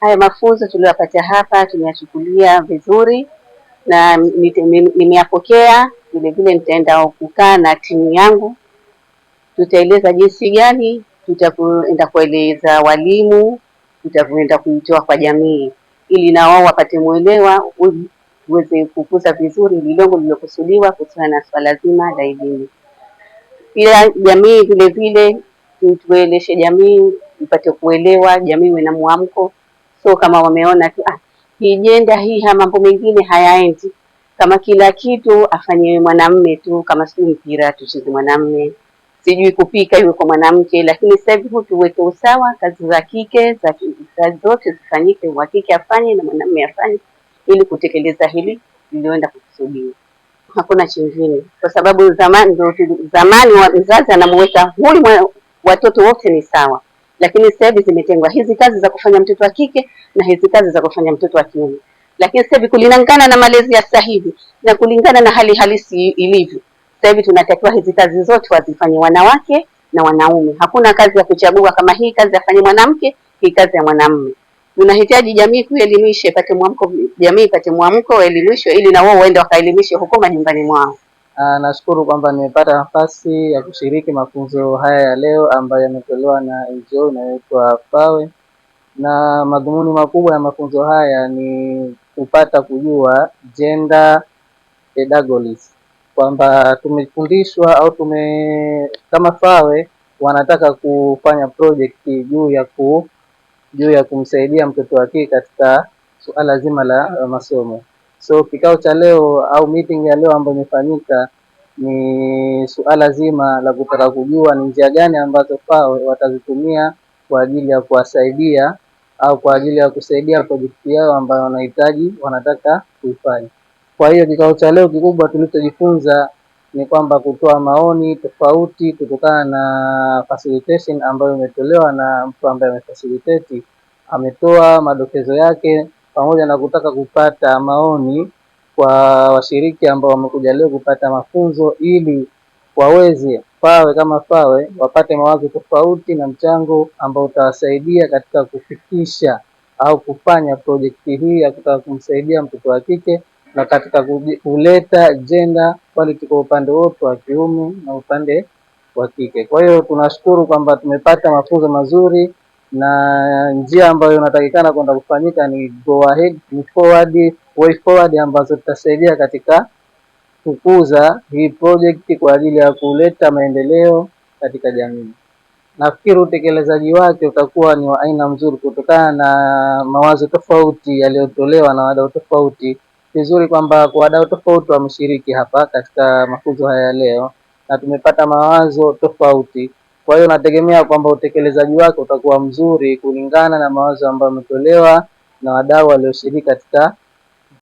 Haya mafunzo tuliyopata hapa tumeyachukulia vizuri na nimeyapokea. Vile vile nitaenda kukaa na timu yangu, tutaeleza jinsi gani tutakwenda kueleza walimu, tutakwenda kuitoa kwa jamii ili na wao wapate muelewa uweze kukuza vizuri lengo lililokusudiwa kuhusiana na swala zima la elimu. Pia jamii vile vile tueleshe jamii ipate kuelewa, jamii iwe na mwamko. So kama wameona tu hii jenda hii mambo mengine hayaendi, kama kila kitu afanye mwanamume tu, kama si mpira tucheze mwanamume, sijui kupika iwe kwa mwanamke, lakini sasa hivi tuweke usawa, kazi za kike kazi zote zifanyike, wa kike afanye na mwanamume afanye ili kutekeleza hili lililoenda kukusudiwa. Hakuna chingine, kwa sababu zamani wa mzazi anamweka huyu watoto wote ni sawa, lakini sasa hivi zimetengwa hizi kazi za kufanya mtoto wa kike na hizi kazi za kufanya mtoto wa kiume. Lakini sasa hivi kulingana na malezi ya sasa hivi na kulingana na hali halisi ilivyo, sasa hivi tunatakiwa hizi kazi zote wazifanye wanawake na wanaume. Hakuna kazi ya kuchagua kama hii kazi afanye mwanamke, hii kazi ya mwanamume. Tunahitaji jamii kuelimisha, ipate mwamko, jamii ipate mwamko, elimishwe ili na wao waende wakaelimishe huko majumbani mwao. Nashukuru kwamba nimepata nafasi ya kushiriki mafunzo haya ya leo ambayo yametolewa na NGO inayoitwa FAWE, na madhumuni makubwa ya mafunzo haya ni kupata kujua gender pedagogies, kwamba tumefundishwa au kama FAWE wanataka kufanya project juu ya kumsaidia mtoto wa kike katika suala zima la masomo. So kikao cha leo au meeting ya leo ambayo imefanyika ni suala zima la kutaka kujua ni njia gani ambazo FAWE watazitumia kwa ajili ya kuwasaidia au kwa ajili ya kusaidia project yao ambayo wanataka kuifanya. Kwa hiyo kikao cha leo kikubwa tulichojifunza ni kwamba kutoa maoni tofauti kutokana na facilitation ambayo imetolewa na mtu ambaye amefacilitate, ametoa madokezo yake pamoja na kutaka kupata maoni kwa washiriki ambao wamekuja leo kupata mafunzo ili waweze FAWE kama FAWE wapate mawazo tofauti na mchango ambao utawasaidia katika kufikisha au kufanya project hii ya kutaka kumsaidia mtoto wa kike na katika kuleta gender quality kwa upande wote wa kiume na upande wa kike. Kwa hiyo tunashukuru kwamba tumepata mafunzo mazuri na njia ambayo inatakikana kwenda kufanyika ni go ahead, ni way forward ambazo tutasaidia katika kukuza hii project kwa ajili ya kuleta maendeleo katika jamii. Nafikiri utekelezaji wake utakuwa ni wa aina mzuri kutokana na mawazo tofauti yaliyotolewa na wadau tofauti. Vizuri kwamba kwa wadau tofauti wameshiriki hapa katika mafunzo haya leo na tumepata mawazo tofauti. Kwa hiyo nategemea kwamba utekelezaji wake utakuwa mzuri kulingana na mawazo ambayo yametolewa na wadau walioshiriki katika